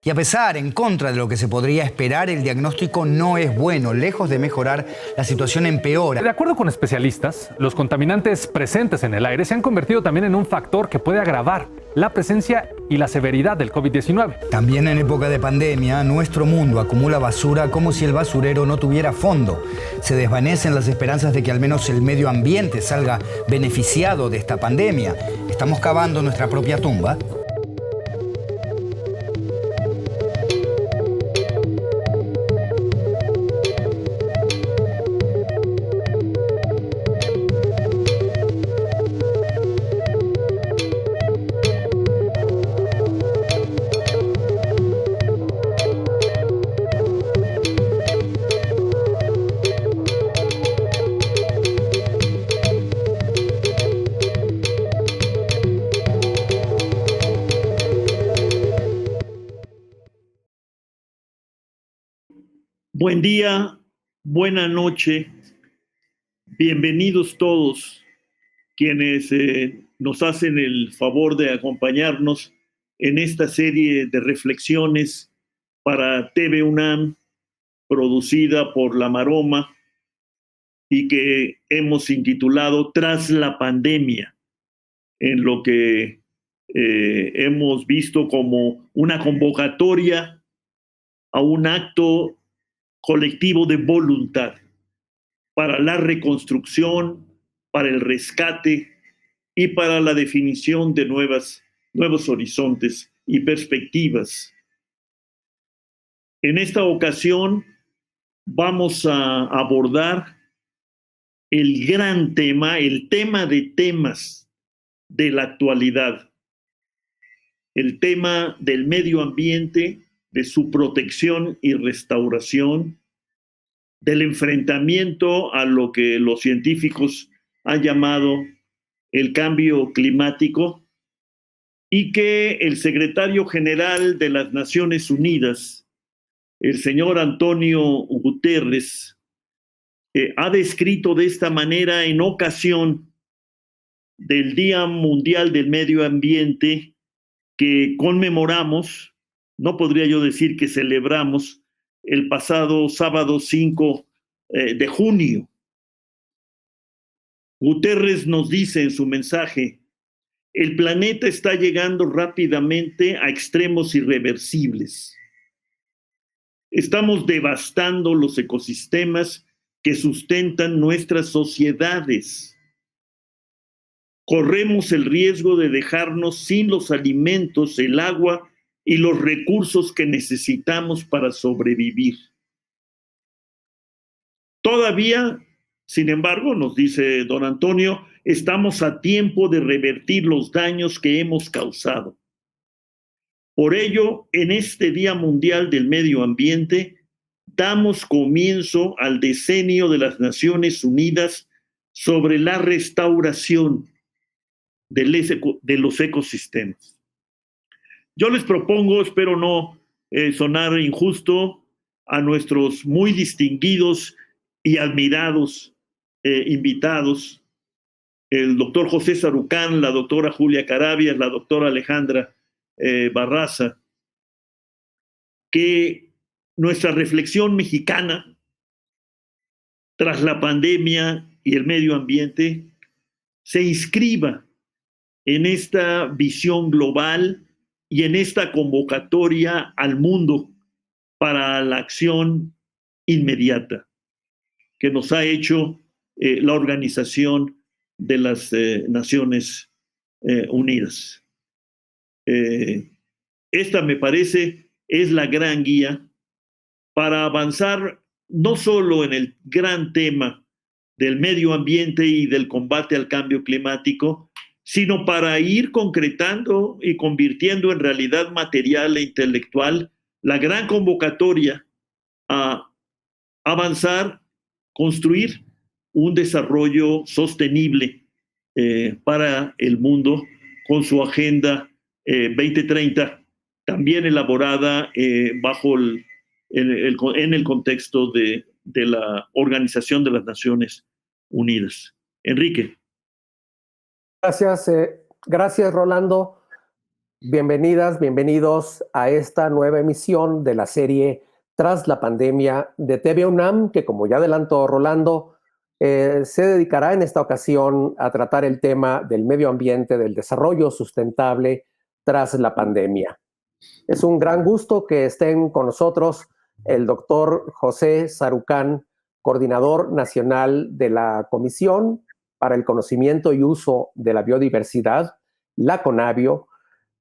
Y a pesar, en contra de lo que se podría esperar, el diagnóstico no es bueno. Lejos de mejorar, la situación empeora. De acuerdo con especialistas, los contaminantes presentes en el aire se han convertido también en un factor que puede agravar la presencia y la severidad del COVID-19. También en época de pandemia, nuestro mundo acumula basura como si el basurero no tuviera fondo. Se desvanecen las esperanzas de que al menos el medio ambiente salga beneficiado de esta pandemia. Estamos cavando nuestra propia tumba. Buen día, buena noche, bienvenidos todos quienes nos hacen el favor de acompañarnos en esta serie de reflexiones para TV UNAM, producida por La Maroma y que hemos intitulado Tras la pandemia, en lo que hemos visto como una convocatoria a un acto colectivo de voluntad para la reconstrucción, para el rescate y para la definición de nuevos horizontes y perspectivas. En esta ocasión vamos a abordar el gran tema, el tema de temas de la actualidad, el tema del medio ambiente, de su protección y restauración, del enfrentamiento a lo que los científicos han llamado el cambio climático y que el secretario general de las Naciones Unidas, el señor Antonio Guterres, ha descrito de esta manera en ocasión del Día Mundial del Medio Ambiente que conmemoramos, no podría yo decir que celebramos, el pasado sábado 5 de junio. Guterres nos dice en su mensaje: el planeta está llegando rápidamente a extremos irreversibles. Estamos devastando los ecosistemas que sustentan nuestras sociedades. Corremos el riesgo de dejarnos sin los alimentos, el agua y los recursos que necesitamos para sobrevivir. Todavía, sin embargo, nos dice don Antonio, estamos a tiempo de revertir los daños que hemos causado. Por ello, en este Día Mundial del Medio Ambiente, damos comienzo al decenio de las Naciones Unidas sobre la restauración de los ecosistemas. Yo les propongo, espero no sonar injusto, a nuestros muy distinguidos y admirados invitados, el doctor José Sarucán, la doctora Julia Carabias, la doctora Alejandra Barraza, que nuestra reflexión mexicana tras la pandemia y el medio ambiente se inscriba en esta visión global y en esta convocatoria al mundo para la acción inmediata que nos ha hecho la Organización de las Naciones Unidas. Esta, me parece, es la gran guía para avanzar no solo en el gran tema del medio ambiente y del combate al cambio climático, sino para ir concretando y convirtiendo en realidad material e intelectual la gran convocatoria a avanzar, construir un desarrollo sostenible para el mundo con su Agenda 2030, también elaborada en el contexto de la Organización de las Naciones Unidas. Enrique. Gracias, Rolando. Bienvenidas, bienvenidos a esta nueva emisión de la serie Tras la pandemia de TV UNAM, que como ya adelantó Rolando, se dedicará en esta ocasión a tratar el tema del medio ambiente, del desarrollo sustentable tras la pandemia. Es un gran gusto que estén con nosotros el doctor José Sarucán, coordinador nacional de la Comisión para el Conocimiento y Uso de la Biodiversidad, la CONABIO,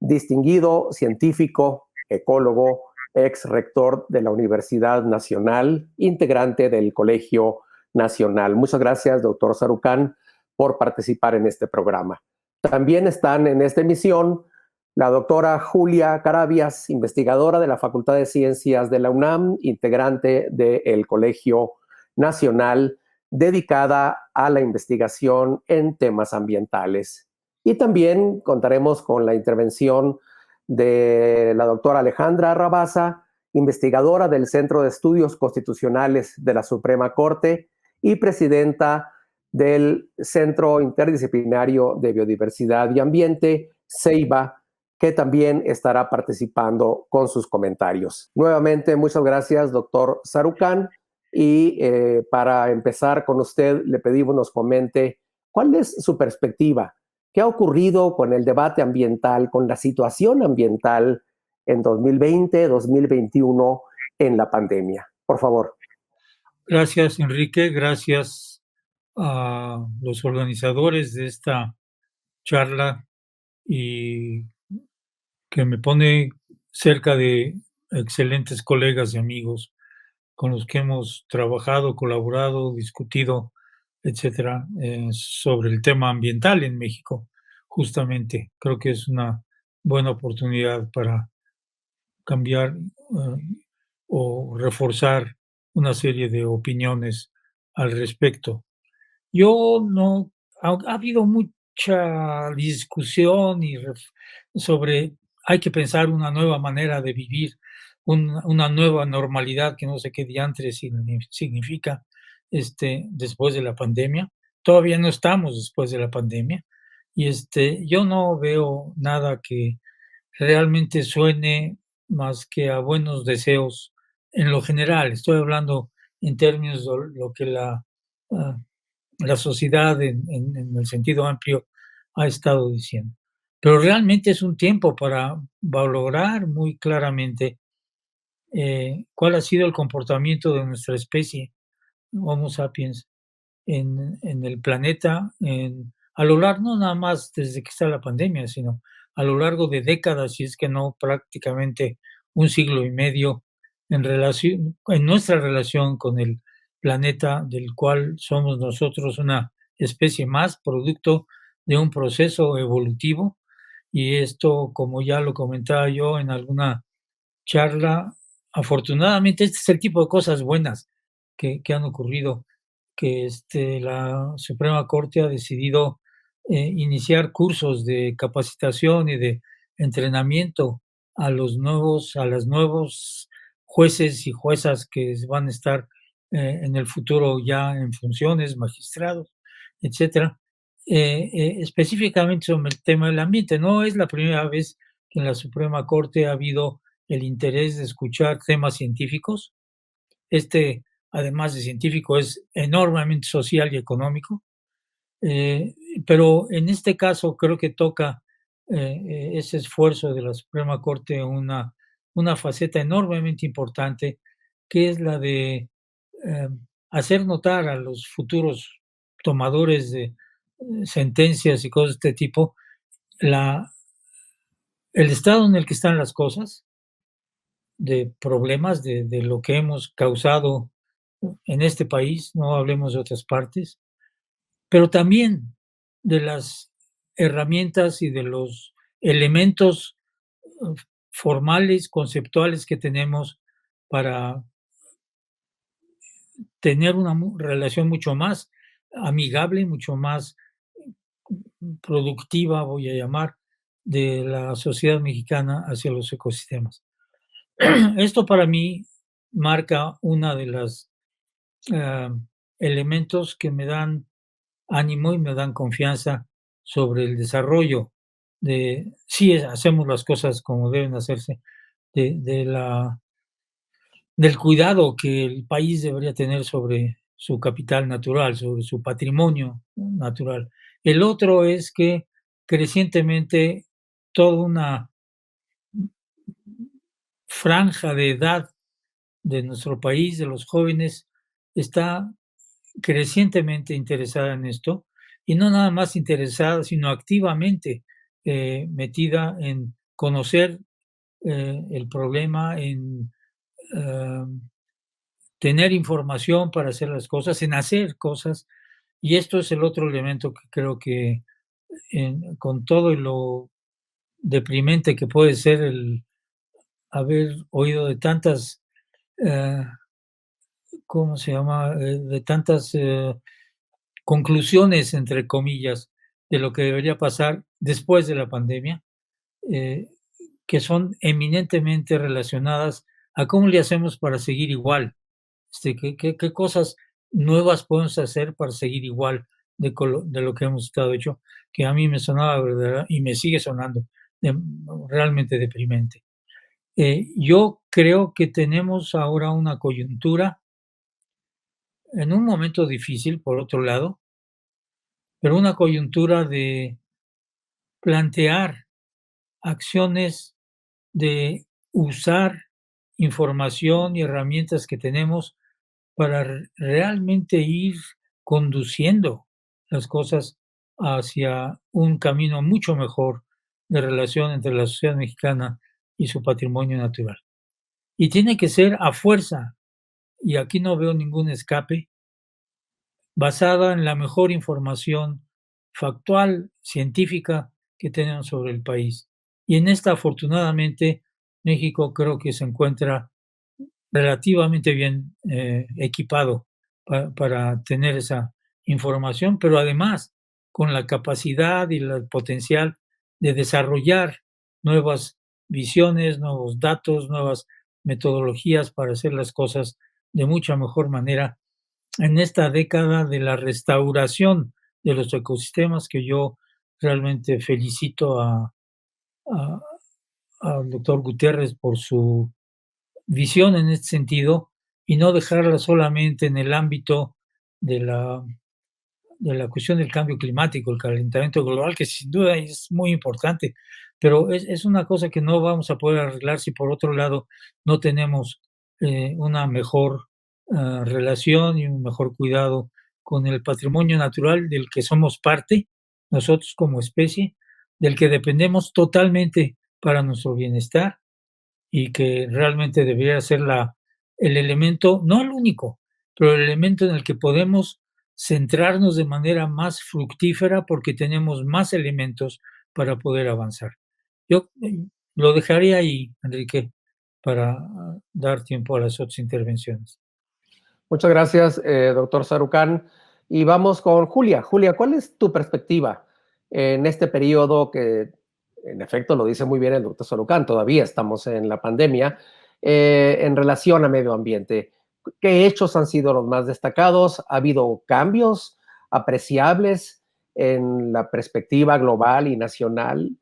distinguido científico, ecólogo, ex rector de la Universidad Nacional, integrante del Colegio Nacional. Muchas gracias, doctor Sarucán, por participar en este programa. También están en esta emisión la doctora Julia Carabias, investigadora de la Facultad de Ciencias de la UNAM, integrante del Colegio Nacional, dedicada a la investigación en temas ambientales. Y también contaremos con la intervención de la doctora Alejandra Rabasa, investigadora del Centro de Estudios Constitucionales de la Suprema Corte y presidenta del Centro Interdisciplinario de Biodiversidad y Ambiente, CEIBA, que también estará participando con sus comentarios. Nuevamente, muchas gracias, doctor Sarucán. Y para empezar con usted, le pedimos nos comente cuál es su perspectiva. ¿Qué ha ocurrido con el debate ambiental, con la situación ambiental en 2020, 2021 en la pandemia? Por favor. Gracias, Enrique. Gracias a los organizadores de esta charla y que me pone cerca de excelentes colegas y amigos con los que hemos trabajado, colaborado, discutido, etcétera, sobre el tema ambiental en México. Justamente, creo que es una buena oportunidad para cambiar o reforzar una serie de opiniones al respecto. Yo no, ha habido mucha discusión sobre hay que pensar una nueva manera de vivir, una nueva normalidad que no sé qué diantres significa después de la pandemia. Todavía no estamos después de la pandemia y yo no veo nada que realmente suene más que a buenos deseos en lo general. Estoy hablando en términos de lo que ah, la sociedad en el sentido amplio ha estado diciendo. Pero realmente es un tiempo para valorar muy claramente cuál ha sido el comportamiento de nuestra especie, Homo sapiens, en el planeta, a lo largo, no nada más desde que está la pandemia, sino a lo largo de décadas, si es que no prácticamente un siglo y medio, en nuestra relación con el planeta del cual somos nosotros una especie más, producto de un proceso evolutivo. Y esto, como ya lo comentaba yo en alguna charla, afortunadamente este es el tipo de cosas buenas que han ocurrido, que la Suprema Corte ha decidido iniciar cursos de capacitación y de entrenamiento a las nuevos jueces y juezas que van a estar en el futuro ya en funciones, magistrados, etcétera, específicamente sobre el tema del ambiente. No es la primera vez que en la Suprema Corte ha habido el interés de escuchar temas científicos. Además de científico, es enormemente social y económico, pero en este caso creo que toca ese esfuerzo de la Suprema Corte una faceta enormemente importante, que es la de hacer notar a los futuros tomadores de sentencias y cosas de este tipo el estado en el que están las cosas, de problemas, de lo que hemos causado en este país, no hablemos de otras partes, pero también de las herramientas y de los elementos formales, conceptuales que tenemos para tener una relación mucho más amigable, mucho más productiva, voy a llamar, de la sociedad mexicana hacia los ecosistemas. Esto para mí marca una de las elementos que me dan ánimo y me dan confianza sobre el desarrollo sí hacemos las cosas como deben hacerse, del cuidado que el país debería tener sobre su capital natural, sobre su patrimonio natural. El otro es que crecientemente toda una franja de edad de nuestro país, de los jóvenes, está crecientemente interesada en esto, y no nada más interesada, sino activamente metida en conocer el problema, en eh, tener información para hacer las cosas, en hacer cosas. Y esto es el otro elemento que creo que con todo y lo deprimente que puede ser el haber oído de tantas, eh, ¿cómo se llama? De tantas conclusiones, entre comillas, de lo que debería pasar después de la pandemia, eh, que son eminentemente relacionadas a cómo le hacemos para seguir igual. ¿Qué cosas nuevas podemos hacer para seguir igual de lo que hemos estado hecho? Que a mí me sonaba verdad y me sigue sonando realmente deprimente. Yo creo que tenemos ahora una coyuntura en un momento difícil, por otro lado, pero una coyuntura de plantear acciones, de usar información y herramientas que tenemos para realmente ir conduciendo las cosas hacia un camino mucho mejor de relación entre la sociedad mexicana y su patrimonio natural. Y tiene que ser a fuerza, y aquí no veo ningún escape, basada en la mejor información factual, científica que tenemos sobre el país. Y en esta, afortunadamente, México creo que se encuentra relativamente bien equipado para tener esa información, pero además con la capacidad y el potencial de desarrollar nuevas visiones, nuevos datos, nuevas metodologías para hacer las cosas de mucha mejor manera en esta década de la restauración de los ecosistemas, que yo realmente felicito a- al doctor Gutiérrez por su visión en este sentido, y no dejarla solamente en el ámbito de la cuestión del cambio climático, el calentamiento global, que sin duda es muy importante, pero es una cosa que no vamos a poder arreglar si por otro lado no tenemos una mejor relación y un mejor cuidado con el patrimonio natural del que somos parte, nosotros como especie, del que dependemos totalmente para nuestro bienestar y que realmente debería ser el elemento, no el único, pero el elemento en el que podemos centrarnos de manera más fructífera porque tenemos más elementos para poder avanzar. Yo lo dejaría ahí, Enrique, para dar tiempo a las otras intervenciones. Muchas gracias, doctor Sarucán. Y vamos con Julia. Julia, ¿cuál es tu perspectiva en este periodo que, en efecto, lo dice muy bien el doctor Sarucán, todavía estamos en la pandemia, en relación a medio ambiente? ¿Qué hechos han sido los más destacados? ¿Ha habido cambios apreciables en la perspectiva global y nacional?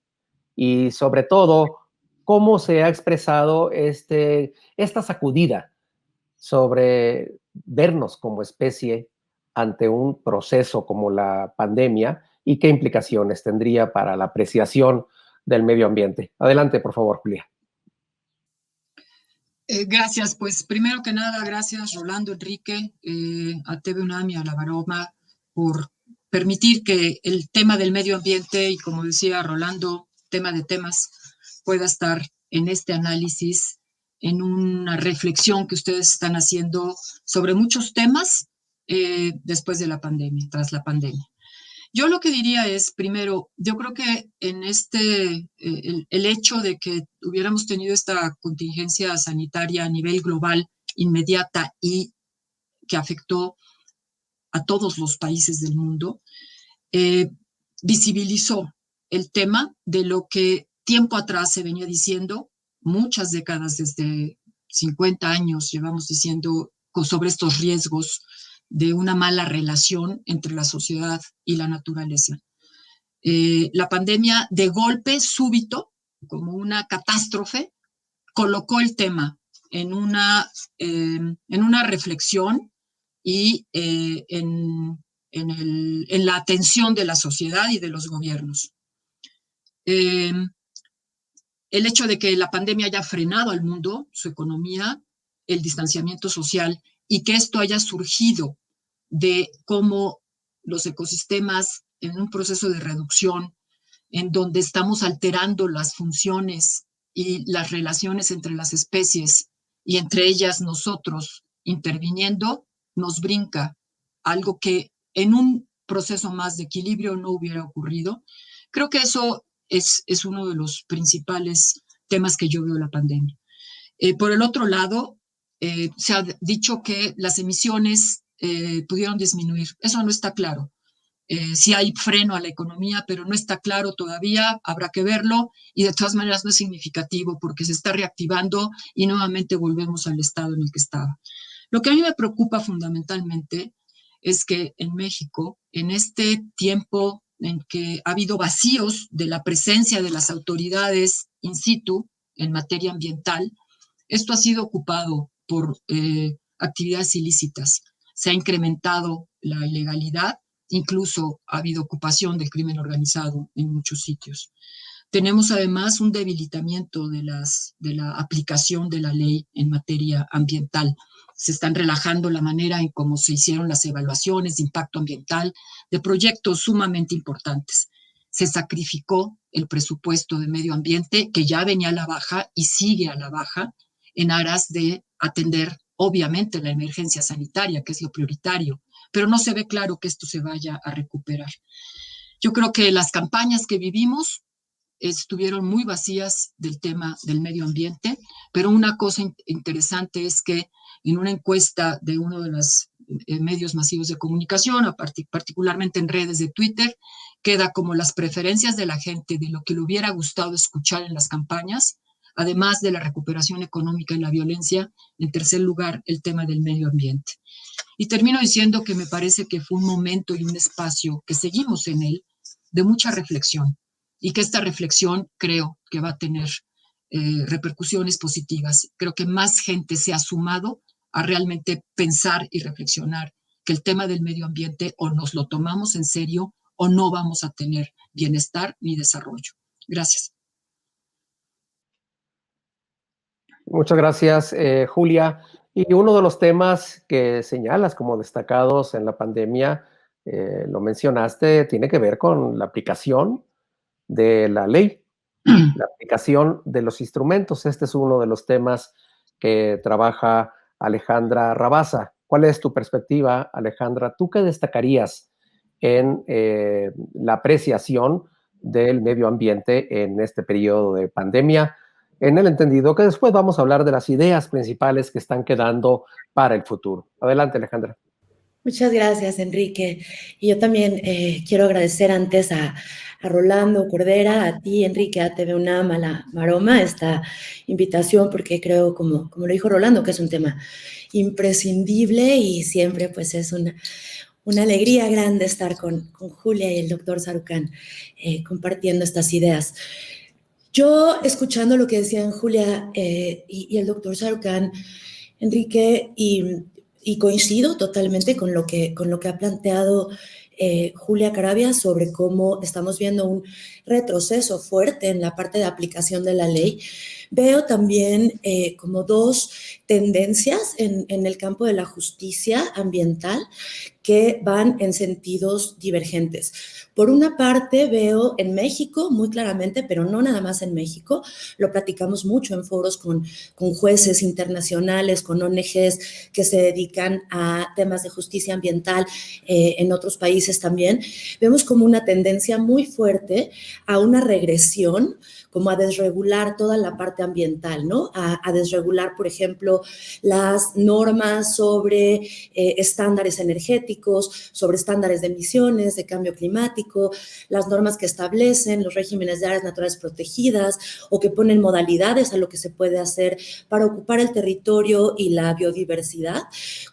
Y sobre todo, ¿cómo se ha expresado esta sacudida sobre vernos como especie ante un proceso como la pandemia y qué implicaciones tendría para la apreciación del medio ambiente? Adelante, por favor, Julia. Gracias, pues primero que nada, gracias Rolando, Enrique, a TV UNAM y a La Varoma por permitir que el tema del medio ambiente y, como decía Rolando, tema de temas, pueda estar en este análisis, en una reflexión que ustedes están haciendo sobre muchos temas después de la pandemia, tras la pandemia. Yo lo que diría es, primero, yo creo que en el hecho de que hubiéramos tenido esta contingencia sanitaria a nivel global inmediata y que afectó a todos los países del mundo, visibilizó el tema de lo que tiempo atrás se venía diciendo, muchas décadas, desde 50 años llevamos diciendo sobre estos riesgos de una mala relación entre la sociedad y la naturaleza. La pandemia de golpe súbito, como una catástrofe, colocó el tema en una reflexión y en la atención de la sociedad y de los gobiernos. El hecho de que la pandemia haya frenado al mundo, su economía, el distanciamiento social, y que esto haya surgido de cómo los ecosistemas en un proceso de reducción, en donde estamos alterando las funciones y las relaciones entre las especies y entre ellas nosotros interviniendo, nos brinca algo que en un proceso más de equilibrio no hubiera ocurrido. Creo que eso es uno de los principales temas que yo veo en la pandemia. Por el otro lado, se ha dicho que las emisiones pudieron disminuir. Eso no está claro. Sí hay freno a la economía, pero no está claro todavía, habrá que verlo, y de todas maneras no es significativo porque se está reactivando y nuevamente volvemos al estado en el que estaba. Lo que a mí me preocupa fundamentalmente es que en México, en este tiempo en que ha habido vacíos de la presencia de las autoridades in situ en materia ambiental, esto ha sido ocupado por actividades ilícitas. Se ha incrementado la ilegalidad, incluso ha habido ocupación del crimen organizado en muchos sitios. Tenemos además un debilitamiento de la aplicación de la ley en materia ambiental. Se están relajando la manera en cómo se hicieron las evaluaciones de impacto ambiental de proyectos sumamente importantes. Se sacrificó el presupuesto de medio ambiente, que ya venía a la baja y sigue a la baja, en aras de atender, obviamente, la emergencia sanitaria, que es lo prioritario, pero no se ve claro que esto se vaya a recuperar. Yo creo que las campañas que vivimos estuvieron muy vacías del tema del medio ambiente, pero una cosa interesante es que en una encuesta de uno de los medios masivos de comunicación, particularmente en redes de Twitter, queda como las preferencias de la gente de lo que le hubiera gustado escuchar en las campañas, además de la recuperación económica y la violencia, en tercer lugar, el tema del medio ambiente. Y termino diciendo que me parece que fue un momento y un espacio que seguimos en él de mucha reflexión, y que esta reflexión creo que va a tener repercusiones positivas. Creo que más gente se ha sumado a realmente pensar y reflexionar que el tema del medio ambiente o nos lo tomamos en serio o no vamos a tener bienestar ni desarrollo. Gracias. Muchas gracias, Julia. Y uno de los temas que señalas como destacados en la pandemia, lo mencionaste, tiene que ver con la aplicación de la ley, la aplicación de los instrumentos. Este es uno de los temas que trabaja Alejandra Rabasa. ¿Cuál es tu perspectiva, Alejandra? ¿Tú qué destacarías en la apreciación del medio ambiente en este periodo de pandemia? En el entendido que después vamos a hablar de las ideas principales que están quedando para el futuro. Adelante, Alejandra. Muchas gracias, Enrique. Y yo también quiero agradecer antes a Rolando Cordera, a ti, Enrique, a TV UNAM, a la Maroma, esta invitación, porque creo, como lo dijo Rolando, que es un tema imprescindible y siempre pues es una alegría grande estar con Julia y el doctor Sarucán compartiendo estas ideas. Yo, escuchando lo que decían Julia y el doctor Sarucán, Enrique, y coincido totalmente con lo que ha planteado Julia Caravia sobre cómo estamos viendo un retroceso fuerte en la parte de aplicación de la ley. Veo también como dos tendencias en el campo de la justicia ambiental que van en sentidos divergentes. Por una parte, veo en México muy claramente, pero no nada más en México, lo platicamos mucho en foros con jueces internacionales, con ONGs que se dedican a temas de justicia ambiental en otros países también, vemos como una tendencia muy fuerte a una regresión, como a desregular toda la parte parte ambiental, ¿no? A desregular, por ejemplo, las normas sobre estándares energéticos, sobre estándares de emisiones, de cambio climático, las normas que establecen los regímenes de áreas naturales protegidas o que ponen modalidades a lo que se puede hacer para ocupar el territorio y la biodiversidad,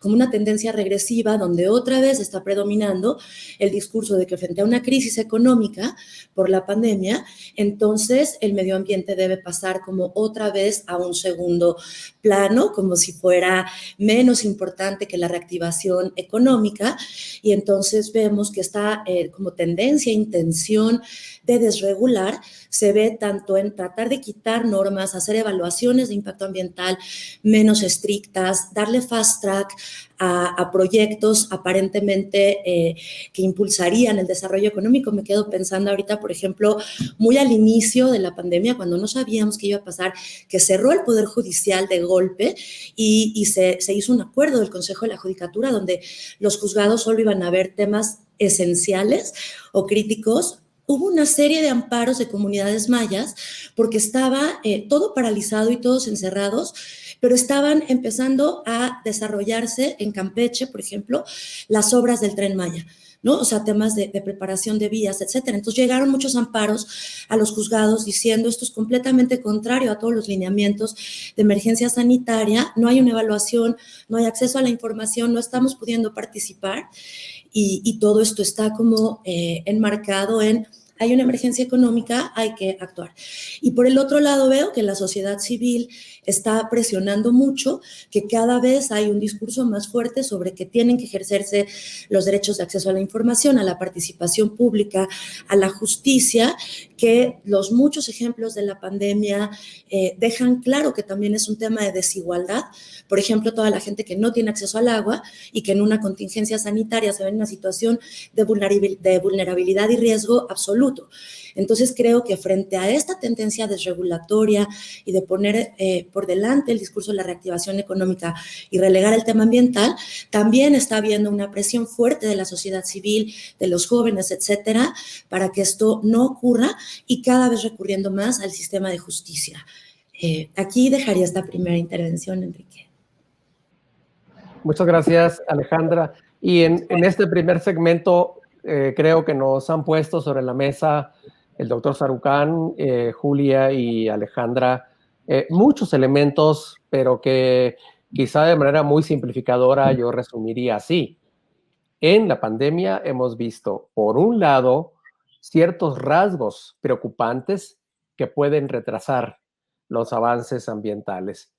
como una tendencia regresiva donde otra vez está predominando el discurso de que frente a una crisis económica por la pandemia, entonces el medio ambiente debe pasar como otra vez a un segundo plano, como si fuera menos importante que la reactivación económica, y entonces vemos que esta como tendencia, intención de desregular se ve tanto en tratar de quitar normas, hacer evaluaciones de impacto ambiental menos estrictas, darle fast track a proyectos aparentemente que impulsarían el desarrollo económico. Me quedo pensando ahorita, por ejemplo, muy al inicio de la pandemia, cuando no sabíamos qué iba a pasar, que cerró el Poder Judicial de golpe y se hizo un acuerdo del Consejo de la Judicatura donde los juzgados solo iban a ver temas esenciales o críticos. Hubo una serie de amparos de comunidades mayas porque estaba todo paralizado y todos encerrados, pero estaban empezando a desarrollarse en Campeche, por ejemplo, las obras del Tren Maya, ¿no? O sea, temas de preparación de vías, etcétera. Entonces llegaron muchos amparos a los juzgados diciendo esto es completamente contrario a todos los lineamientos de emergencia sanitaria, no hay una evaluación, no hay acceso a la información, no estamos pudiendo participar y todo esto está como enmarcado en hay una emergencia económica, hay que actuar. Y por el otro lado veo que la sociedad civil está presionando mucho, que cada vez hay un discurso más fuerte sobre que tienen que ejercerse los derechos de acceso a la información, a la participación pública, a la justicia, que los muchos ejemplos de la pandemia dejan claro que también es un tema de desigualdad. Por ejemplo, toda la gente que no tiene acceso al agua y que en una contingencia sanitaria se ve en una situación de vulnerabilidad y riesgo absoluto. Entonces creo que frente a esta tendencia desregulatoria y de poner por delante el discurso de la reactivación económica y relegar el tema ambiental, también está habiendo una presión fuerte de la sociedad civil, de los jóvenes, etcétera, para que esto no ocurra y cada vez recurriendo más al sistema de justicia. Aquí dejaría esta primera intervención, Enrique. Muchas gracias, Alejandra. Y en este primer segmento creo que nos han puesto sobre la mesa el doctor Sarucán, Julia y Alejandra muchos elementos, pero que quizá de manera muy simplificadora yo resumiría así. En la pandemia hemos visto, por un lado, ciertos rasgos preocupantes que pueden retrasar los avances ambientales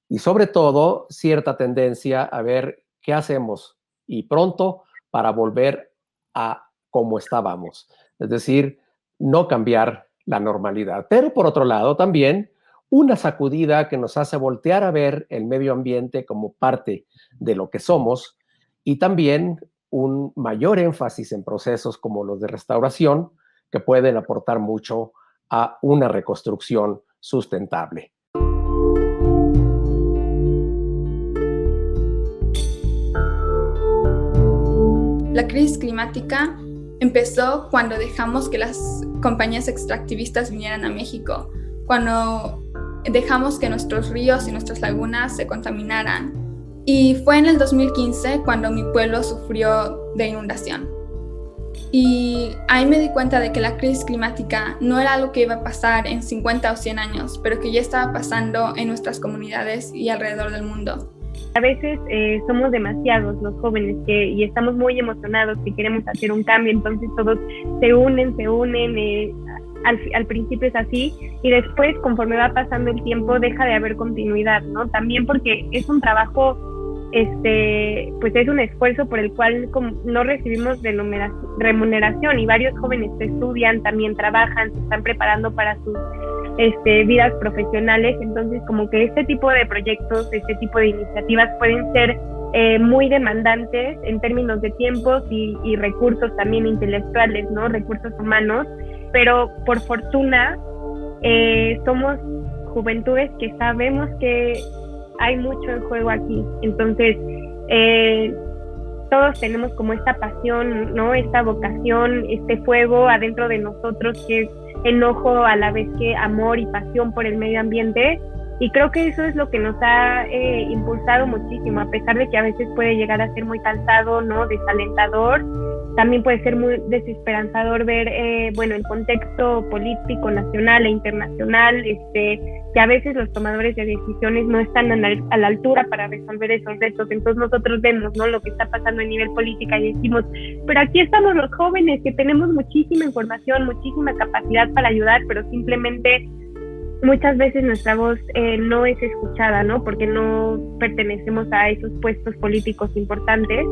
y sobre todo cierta tendencia a ver qué hacemos y pronto para volver a como estábamos, es decir, no cambiar la normalidad. Pero por otro lado también una sacudida que nos hace voltear a ver el medio ambiente como parte de lo que somos y también un mayor énfasis en procesos como los de restauración que pueden aportar mucho a una reconstrucción sustentable. La crisis climática empezó cuando dejamos que las compañías extractivistas vinieran a México, cuando dejamos que nuestros ríos y nuestras lagunas se contaminaran. Y fue en el 2015 cuando mi pueblo sufrió de inundación. Y ahí me di cuenta de que la crisis climática no era algo que iba a pasar en 50 o 100 años, pero que ya estaba pasando en nuestras comunidades y alrededor del mundo. A veces somos demasiados los jóvenes y estamos muy emocionados que queremos hacer un cambio, entonces todos se unen, al principio es así y después conforme va pasando el tiempo deja de haber continuidad, ¿no? También porque es un trabajo, pues es un esfuerzo por el cual no recibimos remuneración y varios jóvenes estudian, también trabajan, se están preparando para sus vidas profesionales, entonces como que este tipo de proyectos, este tipo de iniciativas pueden ser muy demandantes en términos de tiempos y recursos también intelectuales, ¿no? Recursos humanos, pero por fortuna somos juventudes que sabemos que hay mucho en juego aquí, entonces todos tenemos como esta pasión, ¿no? Esta vocación, este fuego adentro de nosotros que es enojo a la vez que amor y pasión por el medio ambiente. Y creo que eso es lo que nos ha impulsado muchísimo, a pesar de que a veces puede llegar a ser muy cansado, ¿no? Desalentador. También puede ser muy desesperanzador ver, el contexto político nacional e internacional, que a veces los tomadores de decisiones no están a la altura para resolver esos retos. Entonces nosotros vemos, ¿no?, lo que está pasando a nivel política y decimos, pero aquí estamos los jóvenes que tenemos muchísima información, muchísima capacidad para ayudar, pero simplemente muchas veces nuestra voz no es escuchada, ¿no?, porque no pertenecemos a esos puestos políticos importantes.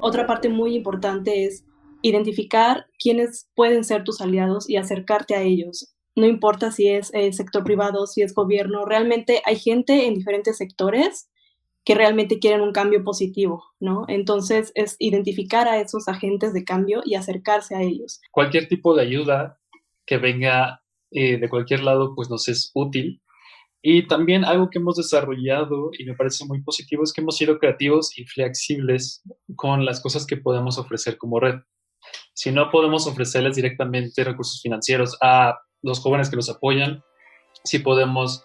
Otra parte muy importante es identificar quiénes pueden ser tus aliados y acercarte a ellos. No importa si es sector privado, si es gobierno, realmente hay gente en diferentes sectores que realmente quieren un cambio positivo, ¿no? Entonces es identificar a esos agentes de cambio y acercarse a ellos. Cualquier tipo de ayuda que venga de cualquier lado, pues nos es útil. Y también algo que hemos desarrollado y me parece muy positivo es que hemos sido creativos y flexibles con las cosas que podemos ofrecer como red. Si no podemos ofrecerles directamente recursos financieros a los jóvenes que nos apoyan, sí podemos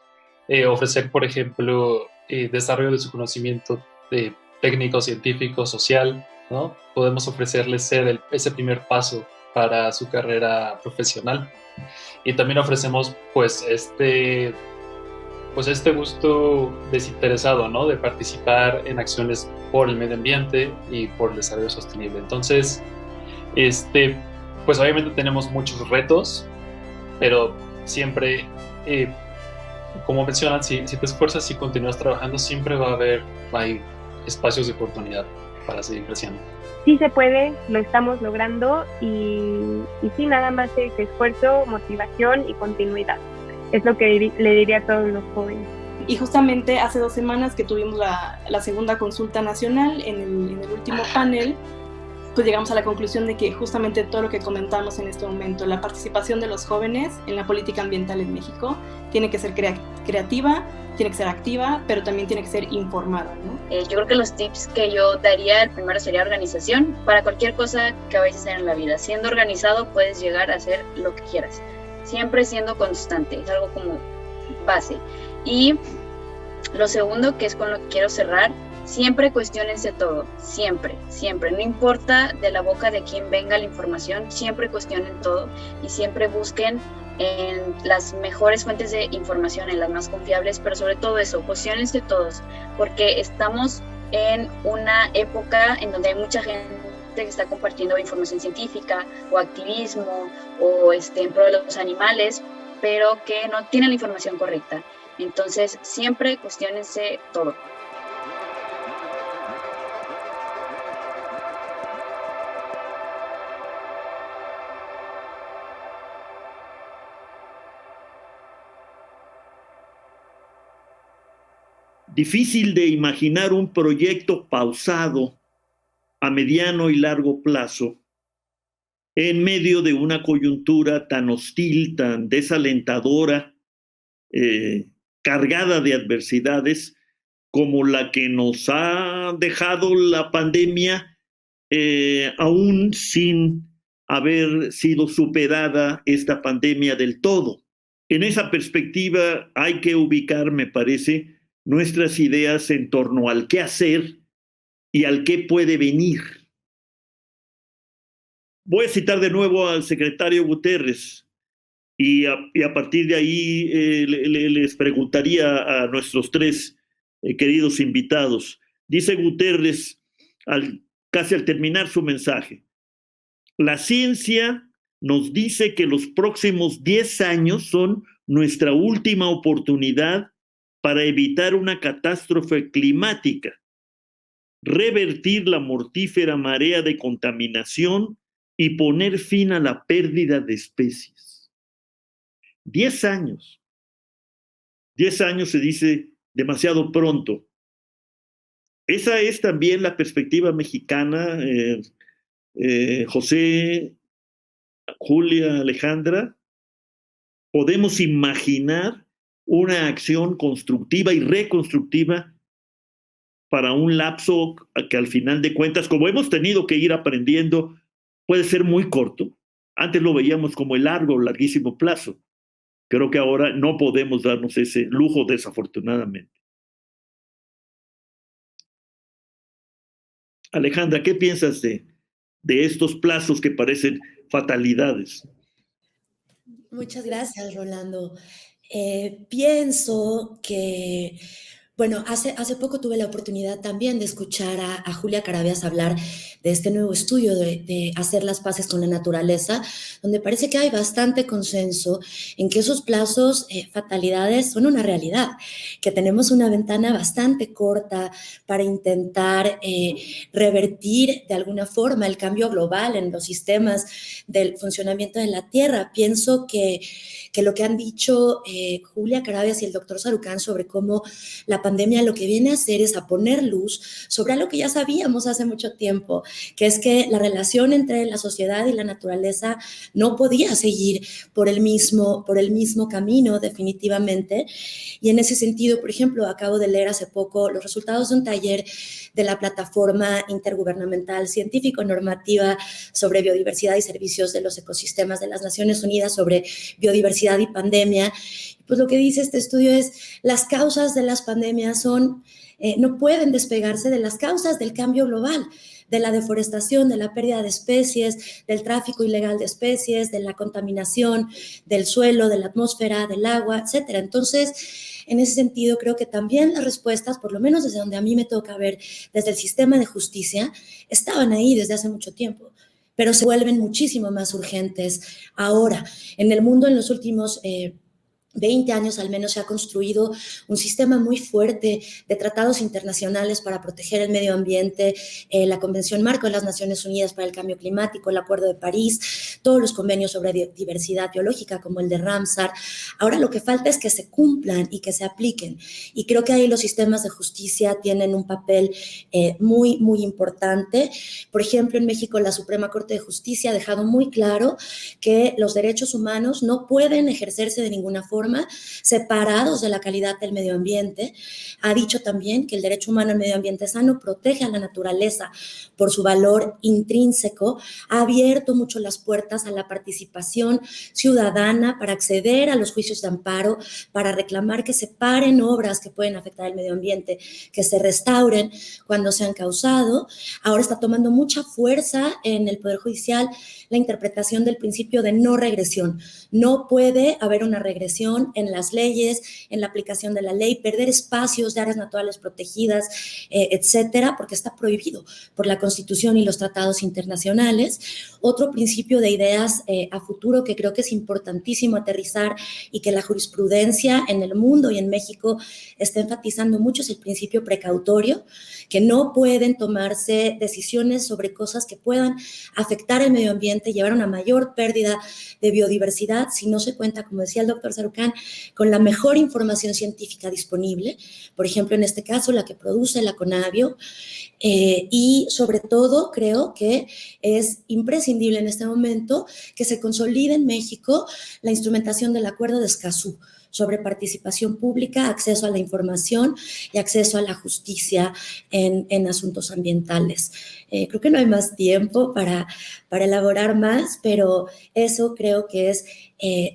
ofrecer, por ejemplo, desarrollo de su conocimiento técnico, científico, social, ¿no? Podemos ofrecerles ser ese primer paso para su carrera profesional. Y también ofrecemos este gusto desinteresado, ¿no?, de participar en acciones por el medio ambiente y por el desarrollo sostenible. Entonces, pues obviamente tenemos muchos retos, pero siempre, como mencionan, si te esfuerzas y continúas trabajando, siempre hay espacios de oportunidad para seguir creciendo. Sí se puede, lo estamos logrando y sí, nada más es esfuerzo, motivación y continuidad. Es lo que le diría a todos los jóvenes. Y justamente hace 2 semanas que tuvimos la segunda consulta nacional en el último panel, pues llegamos a la conclusión de que justamente todo lo que comentamos en este momento, la participación de los jóvenes en la política ambiental en México, tiene que ser creativa, tiene que ser activa, pero también tiene que ser informada, ¿no? Yo creo que los tips que yo daría, el primero sería organización para cualquier cosa que vayas a hacer en la vida. Siendo organizado puedes llegar a hacer lo que quieras. Siempre siendo constante, es algo como base. Y lo segundo, que es con lo que quiero cerrar, siempre cuestionense todo, siempre, no importa de la boca de quién venga la información, siempre cuestionen todo y siempre busquen en las mejores fuentes de información, en las más confiables, pero sobre todo eso, cuestionense todos, porque estamos en una época en donde hay mucha gente que está compartiendo información científica o activismo o en pro de los animales, pero que no tienen la información correcta. Entonces, siempre cuestionense todo. Difícil de imaginar un proyecto pausado a mediano y largo plazo en medio de una coyuntura tan hostil, tan desalentadora, cargada de adversidades como la que nos ha dejado la pandemia, aún sin haber sido superada esta pandemia del todo. En esa perspectiva hay que ubicar, me parece, nuestras ideas en torno al qué hacer y al qué puede venir. Voy a citar de nuevo al secretario Guterres y a partir de ahí les preguntaría a nuestros 3 queridos invitados. Dice Guterres, casi al terminar su mensaje, la ciencia nos dice que los próximos 10 años son nuestra última oportunidad para evitar una catástrofe climática, revertir la mortífera marea de contaminación y poner fin a la pérdida de especies. 10 años. 10 años se dice demasiado pronto. Esa es también la perspectiva mexicana, José, Julia, Alejandra. Podemos imaginar una acción constructiva y reconstructiva para un lapso que al final de cuentas, como hemos tenido que ir aprendiendo, puede ser muy corto. Antes lo veíamos como el larguísimo plazo. Creo que ahora no podemos darnos ese lujo, desafortunadamente. Alejandra, ¿qué piensas de estos plazos que parecen fatalidades? Muchas gracias, Rolando. Pienso que, bueno, hace poco tuve la oportunidad también de escuchar a Julia Carabias hablar de este nuevo estudio de hacer las paces con la naturaleza, donde parece que hay bastante consenso en que esos plazos, fatalidades, son una realidad, que tenemos una ventana bastante corta para intentar revertir de alguna forma el cambio global en los sistemas del funcionamiento de la Tierra. Pienso que lo que han dicho Julia Carabias y el doctor Sarucán sobre cómo la pandemia lo que viene a hacer es a poner luz sobre algo que ya sabíamos hace mucho tiempo, que es que la relación entre la sociedad y la naturaleza no podía seguir por el mismo camino definitivamente. Y en ese sentido, por ejemplo, acabo de leer hace poco los resultados de un taller de la Plataforma Intergubernamental Científico-Normativa sobre Biodiversidad y Servicios de los Ecosistemas de las Naciones Unidas sobre biodiversidad y pandemia. Pues lo que dice este estudio es las causas de las pandemias no pueden despegarse de las causas del cambio global, de la deforestación, de la pérdida de especies, del tráfico ilegal de especies, de la contaminación del suelo, de la atmósfera, del agua, etcétera. Entonces, en ese sentido, creo que también las respuestas, por lo menos desde donde a mí me toca ver, desde el sistema de justicia, estaban ahí desde hace mucho tiempo, pero se vuelven muchísimo más urgentes ahora. En el mundo, en los últimos 20 años al menos, se ha construido un sistema muy fuerte de tratados internacionales para proteger el medio ambiente, la Convención Marco de las Naciones Unidas para el Cambio Climático, el Acuerdo de París, todos los convenios sobre diversidad biológica como el de Ramsar. Ahora lo que falta es que se cumplan y que se apliquen. Y creo que ahí los sistemas de justicia tienen un papel muy, muy importante. Por ejemplo, en México la Suprema Corte de Justicia ha dejado muy claro que los derechos humanos no pueden ejercerse de ninguna forma separados de la calidad del medio ambiente. Ha dicho también que el derecho humano al medio ambiente sano protege a la naturaleza por su valor intrínseco. Ha abierto mucho las puertas a la participación ciudadana para acceder a los juicios de amparo, para reclamar que se paren obras que pueden afectar el medio ambiente, que se restauren cuando se han causado. Ahora está tomando mucha fuerza en el Poder Judicial la interpretación del principio de no regresión. No puede haber una regresión en las leyes, en la aplicación de la ley, perder espacios de áreas naturales protegidas, etcétera, porque está prohibido por la Constitución y los tratados internacionales. Otro principio de ideas a futuro que creo que es importantísimo aterrizar y que la jurisprudencia en el mundo y en México está enfatizando mucho es el principio precautorio, que no pueden tomarse decisiones sobre cosas que puedan afectar el medio ambiente, llevar a una mayor pérdida de biodiversidad si no se cuenta, como decía el doctor Sarucán, con la mejor información científica disponible, por ejemplo, en este caso, la que produce la CONABIO, y sobre todo creo que es imprescindible en este momento que se consolide en México la instrumentación del Acuerdo de Escazú sobre participación pública, acceso a la información y acceso a la justicia en asuntos ambientales. Creo que no hay más tiempo para elaborar más, pero eso creo que es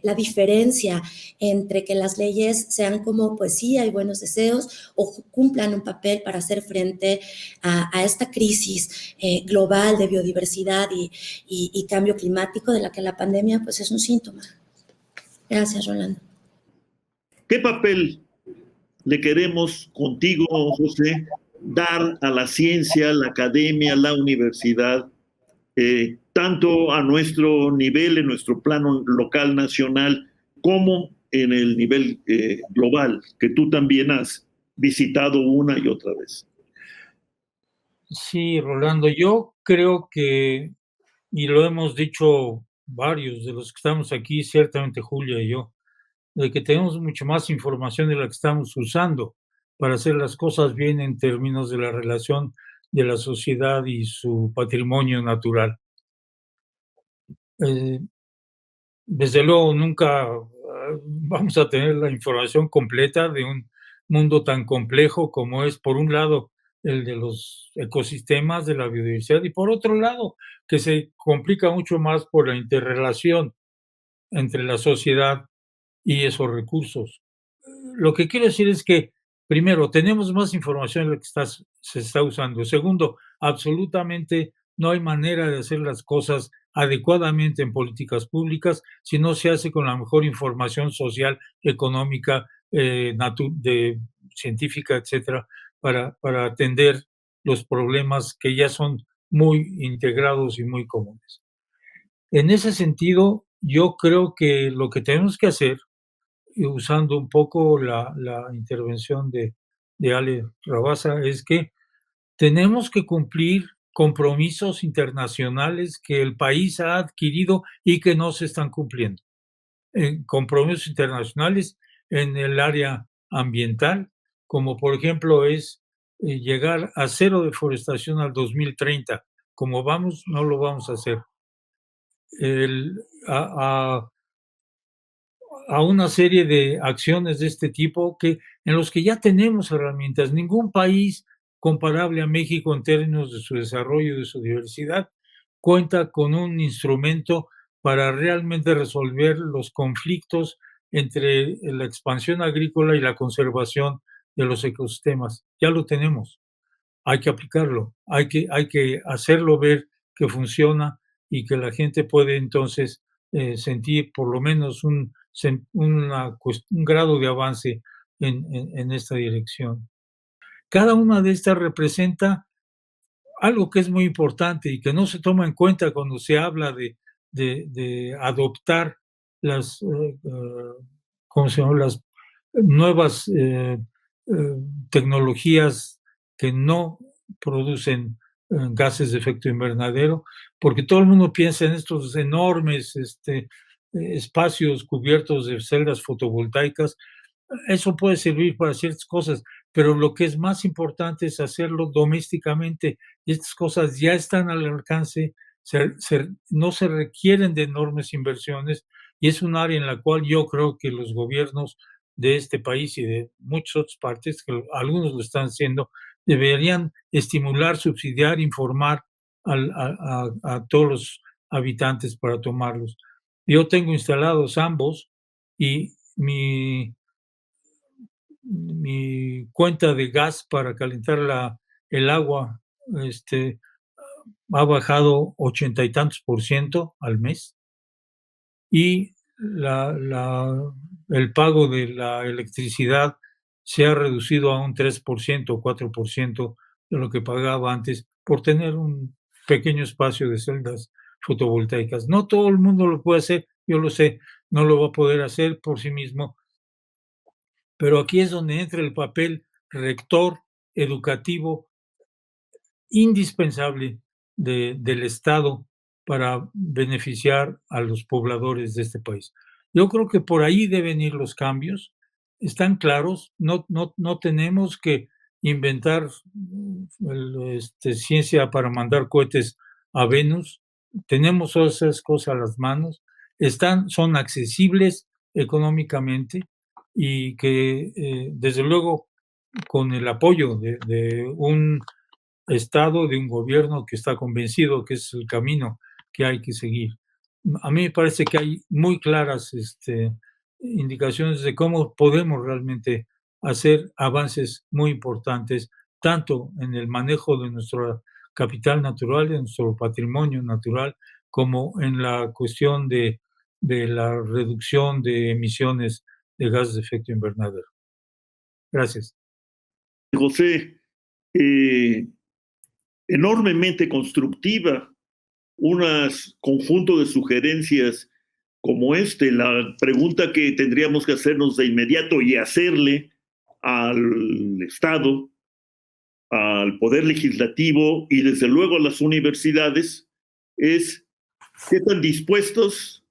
la diferencia entre que las leyes sean como poesía y buenos deseos o cumplan un papel para hacer frente a esta crisis global de biodiversidad y cambio climático de la que la pandemia pues es un síntoma. Gracias, Rolando. ¿Qué papel le queremos contigo, José, dar a la ciencia, la academia, la universidad, tanto a nuestro nivel, en nuestro plano local, nacional, como en el nivel global, que tú también has visitado una y otra vez? Sí, Rolando, yo creo que, y lo hemos dicho varios de los que estamos aquí, ciertamente Julia y yo, de que tenemos mucho más información de la que estamos usando para hacer las cosas bien en términos de la relación de la sociedad y su patrimonio natural. Desde luego nunca vamos a tener la información completa de un mundo tan complejo como es, por un lado, el de los ecosistemas, de la biodiversidad, y por otro lado, que se complica mucho más por la interrelación entre la sociedad y esos recursos. Lo que quiero decir es que, primero, tenemos más información de lo que se está usando. Segundo, absolutamente no hay manera de hacer las cosas adecuadamente en políticas públicas si no se hace con la mejor información social, económica, científica, etcétera, para atender los problemas que ya son muy integrados y muy comunes. En ese sentido, yo creo que lo que tenemos que hacer, usando un poco la intervención de Ale Rabasa, es que tenemos que cumplir compromisos internacionales que el país ha adquirido y que no se están cumpliendo. Compromisos internacionales en el área ambiental, como por ejemplo es llegar a 0 deforestación al 2030. Como vamos, no lo vamos a hacer. A una serie de acciones de este tipo en los que ya tenemos herramientas. Ningún país comparable a México en términos de su desarrollo y de su diversidad cuenta con un instrumento para realmente resolver los conflictos entre la expansión agrícola y la conservación de los ecosistemas. Ya lo tenemos. Hay que aplicarlo, hay que hacerlo ver que funciona y que la gente puede entonces sentir por lo menos un grado de avance en esta dirección. Cada una de estas representa algo que es muy importante y que no se toma en cuenta cuando se habla de adoptar las nuevas tecnologías que no producen gases de efecto invernadero, porque todo el mundo piensa en estos enormes espacios cubiertos de celdas fotovoltaicas. Eso puede servir para ciertas cosas, pero lo que es más importante es hacerlo domésticamente. Y estas cosas ya están al alcance, no se requieren de enormes inversiones, y es un área en la cual yo creo que los gobiernos de este país y de muchas otras partes, que algunos lo están haciendo, deberían estimular, subsidiar, informar a todos los habitantes para tomarlos. Yo tengo instalados ambos y mi cuenta de gas para calentar el agua ha bajado 80 y tantos % al mes, y el pago de la electricidad se ha reducido a un 3% o 4% de lo que pagaba antes por tener un pequeño espacio de celdas fotovoltaicas. No todo el mundo lo puede hacer, yo lo sé, no lo va a poder hacer por sí mismo, pero aquí es donde entra el papel rector, educativo, indispensable del Estado para beneficiar a los pobladores de este país. Yo creo que por ahí deben ir los cambios, están claros, no tenemos que inventar ciencia para mandar cohetes a Venus, tenemos todas esas cosas a las manos, son accesibles económicamente, y que desde luego con el apoyo de un Estado, de un gobierno que está convencido que es el camino que hay que seguir. A mí me parece que hay muy claras indicaciones de cómo podemos realmente hacer avances muy importantes, tanto en el manejo de nuestro capital natural, de nuestro patrimonio natural, como en la cuestión de la reducción de emisiones de gases de efecto invernadero. Gracias. José, enormemente constructiva, un conjunto de sugerencias como la pregunta que tendríamos que hacernos de inmediato y hacerle al Estado, al Poder Legislativo y desde luego a las universidades es qué tan dispuestos,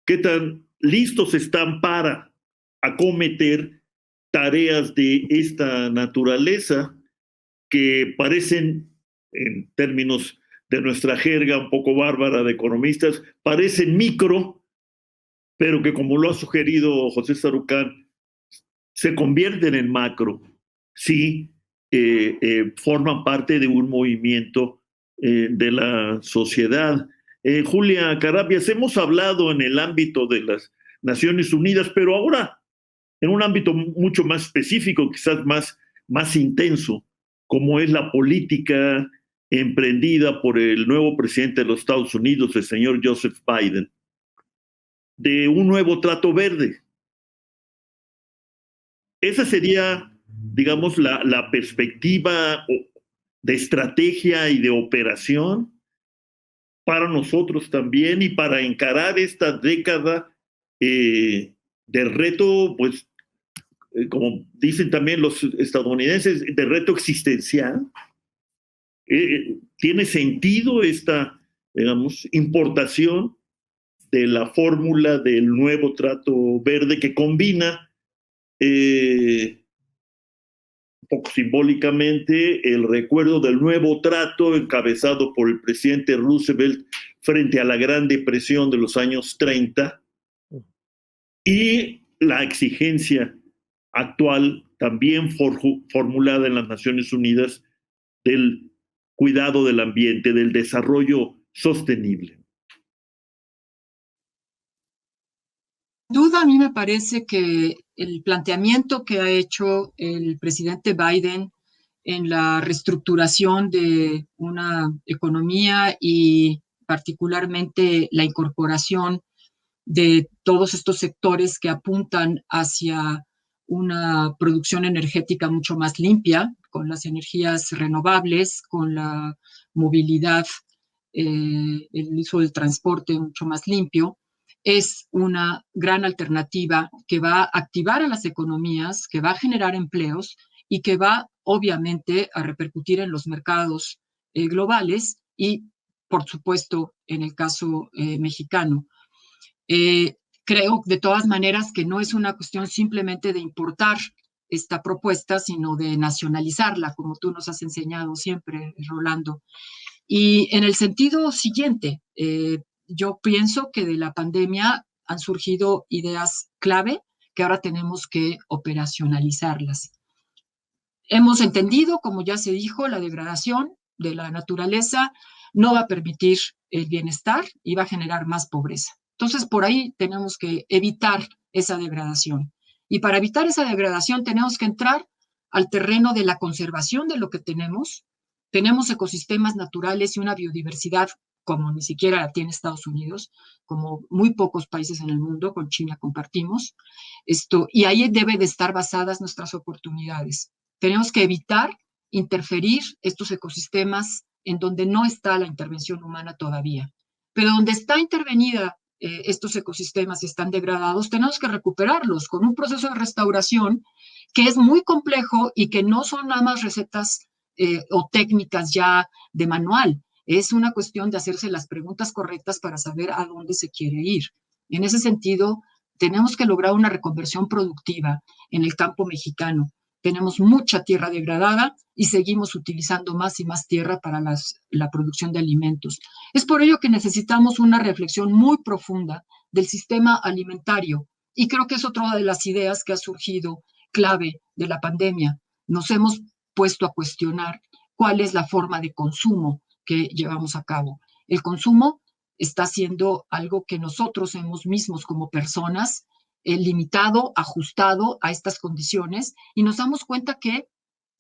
qué tan listos están para acometer tareas de esta naturaleza que parecen, en términos de nuestra jerga un poco bárbara de economistas, parecen micro, pero que, como lo ha sugerido José Sarucán, se convierten en macro si forman parte de un movimiento de la sociedad. Julia Carabias, hemos hablado en el ámbito de las Naciones Unidas, pero ahora en un ámbito mucho más específico, quizás más intenso, como es la política emprendida por el nuevo presidente de los Estados Unidos, el señor Joseph Biden, de un nuevo trato verde. Esa sería, digamos, la perspectiva de estrategia y de operación para nosotros también, y para encarar esta década de reto, pues, como dicen también los estadounidenses, de reto existencial. ¿Tiene sentido esta, digamos, importación de la fórmula del nuevo trato verde que combina un poco simbólicamente el recuerdo del nuevo trato encabezado por el presidente Roosevelt frente a la Gran Depresión de los años 30 y la exigencia actual, también formulada en las Naciones Unidas, del cuidado del ambiente, del desarrollo sostenible? Duda, a mí me parece que el planteamiento que ha hecho el presidente Biden en la reestructuración de una economía y particularmente la incorporación de todos estos sectores que apuntan hacia una producción energética mucho más limpia, con las energías renovables, con la movilidad, el uso del transporte mucho más limpio, es una gran alternativa que va a activar a las economías, que va a generar empleos y que va obviamente a repercutir en los mercados globales y, por supuesto, en el caso mexicano. Creo de todas maneras que no es una cuestión simplemente de importar esta propuesta, sino de nacionalizarla, como tú nos has enseñado siempre, Rolando. Y en el sentido siguiente, yo pienso que de la pandemia han surgido ideas clave que ahora tenemos que operacionalizarlas. Hemos entendido, como ya se dijo, la degradación de la naturaleza no va a permitir el bienestar y va a generar más pobreza. Entonces, por ahí tenemos que evitar esa degradación. Y para evitar esa degradación tenemos que entrar al terreno de la conservación de lo que tenemos. Tenemos ecosistemas naturales y una biodiversidad como ni siquiera la tiene Estados Unidos, como muy pocos países en el mundo, con China compartimos. Y ahí debe de estar basadas nuestras oportunidades. Tenemos que evitar interferir estos ecosistemas en donde no está la intervención humana todavía. Pero donde está intervenida estos ecosistemas y están degradados, tenemos que recuperarlos con un proceso de restauración que es muy complejo y que no son nada más recetas o técnicas ya de manual. Es una cuestión de hacerse las preguntas correctas para saber a dónde se quiere ir. En ese sentido, tenemos que lograr una reconversión productiva en el campo mexicano. Tenemos mucha tierra degradada y seguimos utilizando más y más tierra para la producción de alimentos. Es por ello que necesitamos una reflexión muy profunda del sistema alimentario, y creo que es otra de las ideas que ha surgido clave de la pandemia. Nos hemos puesto a cuestionar cuál es la forma de consumo que llevamos a cabo. El consumo está siendo algo que nosotros hemos mismos como personas limitado, ajustado a estas condiciones, y nos damos cuenta que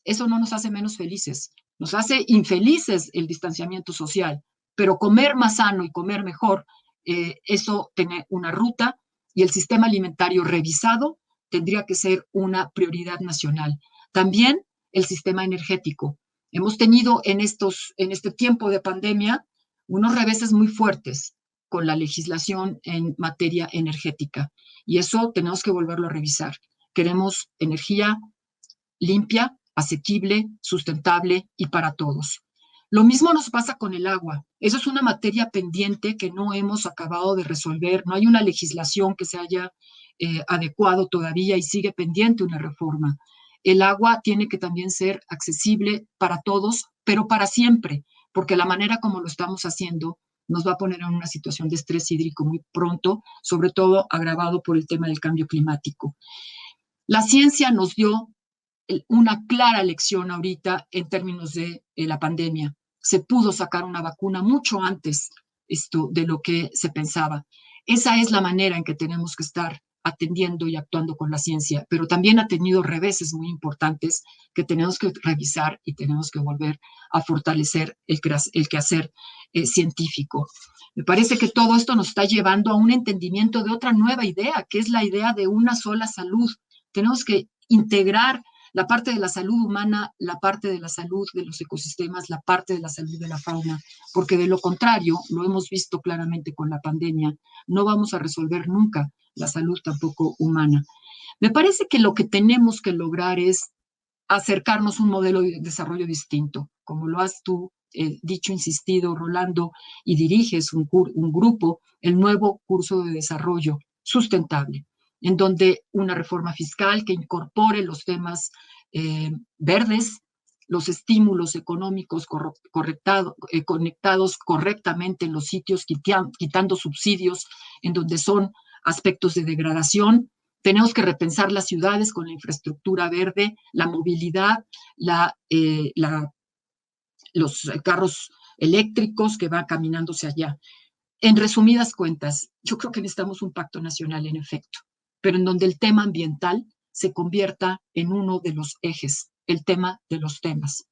eso no nos hace menos felices, nos hace infelices el distanciamiento social, pero comer más sano y comer mejor, eso tiene una ruta, y el sistema alimentario revisado tendría que ser una prioridad nacional. También el sistema energético. Hemos tenido en este tiempo de pandemia unos reveses muy fuertes con la legislación en materia energética, y eso tenemos que volverlo a revisar. Queremos energía limpia, asequible, sustentable y para todos. Lo mismo nos pasa con el agua. Eso es una materia pendiente que no hemos acabado de resolver. No hay una legislación que se haya adecuado todavía y sigue pendiente una reforma. El agua tiene que también ser accesible para todos, pero para siempre, porque la manera como lo estamos haciendo nos va a poner en una situación de estrés hídrico muy pronto, sobre todo agravado por el tema del cambio climático. La ciencia nos dio una clara lección ahorita en términos de la pandemia. Se pudo sacar una vacuna mucho antes de lo que se pensaba. Esa es la manera en que tenemos que estar atendiendo y actuando con la ciencia, pero también ha tenido reveses muy importantes que tenemos que revisar y tenemos que volver a fortalecer el quehacer científico. Me parece que todo esto nos está llevando a un entendimiento de otra nueva idea, que es la idea de una sola salud. Tenemos que integrar la parte de la salud humana, la parte de la salud de los ecosistemas, la parte de la salud de la fauna, porque de lo contrario, lo hemos visto claramente con la pandemia, no vamos a resolver nunca la salud tampoco humana. Me parece que lo que tenemos que lograr es acercarnos a un modelo de desarrollo distinto, como lo has tú dicho, insistido, Rolando, y diriges un grupo, el nuevo curso de desarrollo sustentable, en donde una reforma fiscal que incorpore los temas verdes, los estímulos económicos conectados correctamente en los sitios, quitando subsidios en donde son aspectos de degradación. Tenemos que repensar las ciudades con la infraestructura verde, la movilidad, los carros eléctricos que van caminándose allá. En resumidas cuentas, yo creo que necesitamos un pacto nacional en efecto, pero en donde el tema ambiental se convierta en uno de los ejes, el tema de los temas.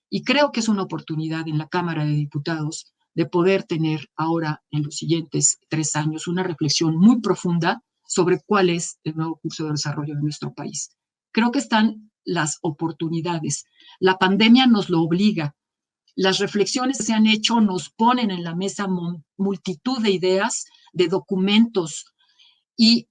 Y creo que es una oportunidad en la Cámara de Diputados de poder tener ahora, en los siguientes 3 años, una reflexión muy profunda sobre cuál es el nuevo curso de desarrollo de nuestro país. Creo que están las oportunidades. La pandemia nos lo obliga. Las reflexiones que se han hecho nos ponen en la mesa multitud de ideas, de documentos, y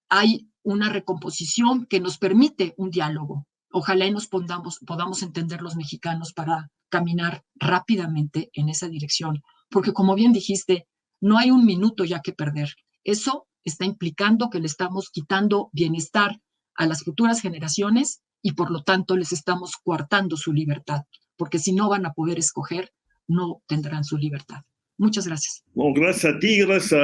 hay una recomposición que nos permite un diálogo. Ojalá y nos podamos entender los mexicanos para caminar rápidamente en esa dirección, porque como bien dijiste, no hay un minuto ya que perder. Eso está implicando que le estamos quitando bienestar a las futuras generaciones y por lo tanto les estamos coartando su libertad, porque si no van a poder escoger, no tendrán su libertad. Muchas gracias. Bueno, gracias a ti, gracias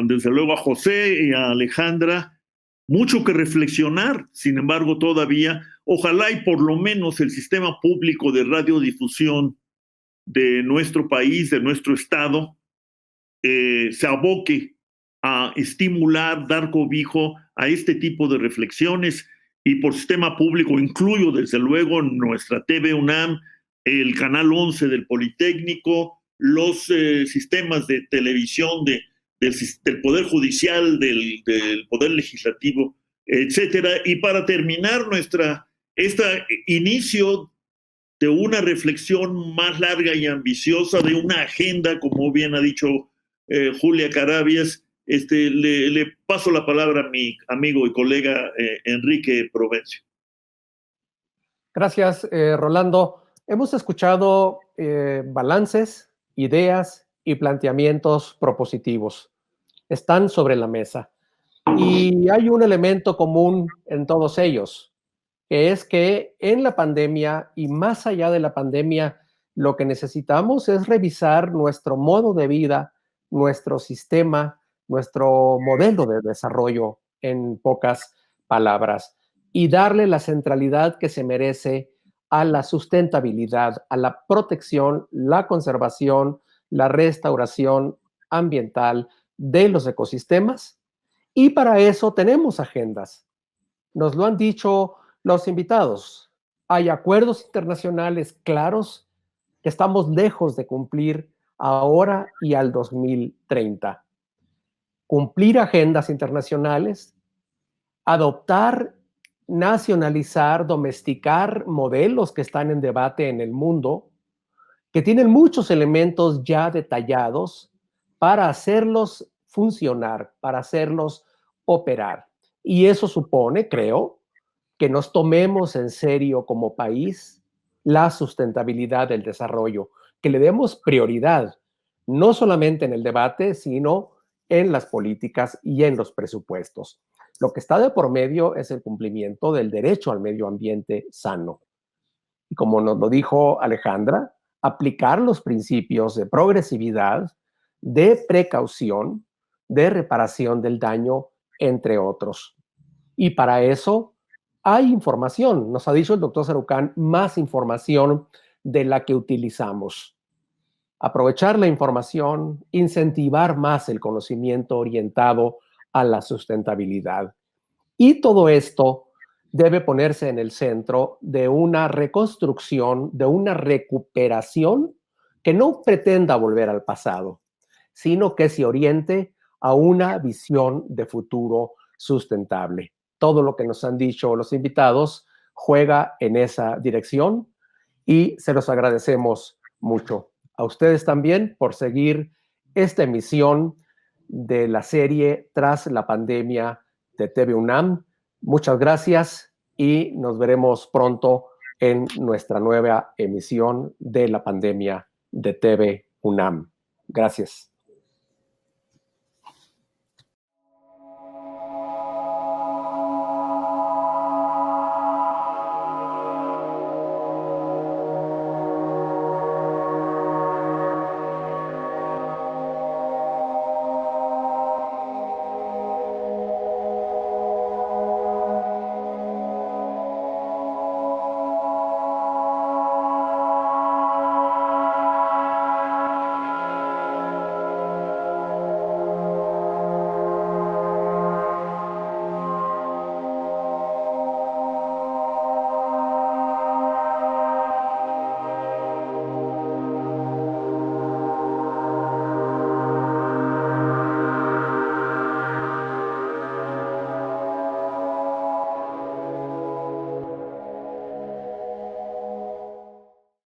desde luego a José y a Alejandra. Mucho que reflexionar, sin embargo, todavía, ojalá y por lo menos el sistema público de radiodifusión de nuestro país, de nuestro estado, se aboque a estimular, dar cobijo a este tipo de reflexiones. Y por sistema público incluyo, desde luego, nuestra TV UNAM, el Canal 11 del Politécnico, los sistemas de televisión del Poder Judicial, del Poder Legislativo, etcétera. Y para terminar este inicio de una reflexión más larga y ambiciosa, de una agenda, como bien ha dicho Julia Carabias, le paso la palabra a mi amigo y colega Enrique Provencio. Gracias, Rolando. Hemos escuchado balances, ideas y planteamientos propositivos. Están sobre la mesa. Y hay un elemento común en todos ellos, que es que en la pandemia y más allá de la pandemia, lo que necesitamos es revisar nuestro modo de vida, nuestro sistema, nuestro modelo de desarrollo, en pocas palabras, y darle la centralidad que se merece a la sustentabilidad, a la protección, la conservación, la restauración ambiental de los ecosistemas. Y para eso tenemos agendas. Nos lo han dicho los invitados. Hay acuerdos internacionales claros que estamos lejos de cumplir ahora y al 2030. Cumplir agendas internacionales, adoptar, nacionalizar, domesticar modelos que están en debate en el mundo, que tienen muchos elementos ya detallados para hacerlos funcionar, para hacerlos operar. Y eso supone, creo, que nos tomemos en serio como país la sustentabilidad del desarrollo. que le demos prioridad, no solamente en el debate, sino en las políticas y en los presupuestos. Lo que está de por medio es el cumplimiento del derecho al medio ambiente sano. Y como nos lo dijo Alejandra, aplicar los principios de progresividad, de precaución, de reparación del daño, entre otros. Y para eso hay información. Nos ha dicho el doctor Sarucán, más información de la que utilizamos. Aprovechar la información, incentivar más el conocimiento orientado a la sustentabilidad. Y todo esto debe ponerse en el centro de una reconstrucción, de una recuperación que no pretenda volver al pasado, sino que se oriente a una visión de futuro sustentable. Todo lo que nos han dicho los invitados juega en esa dirección y se los agradecemos mucho. A ustedes también por seguir esta emisión de la serie Tras la Pandemia de TV UNAM. Muchas gracias y nos veremos pronto en nuestra nueva emisión de la pandemia de TV UNAM. Gracias.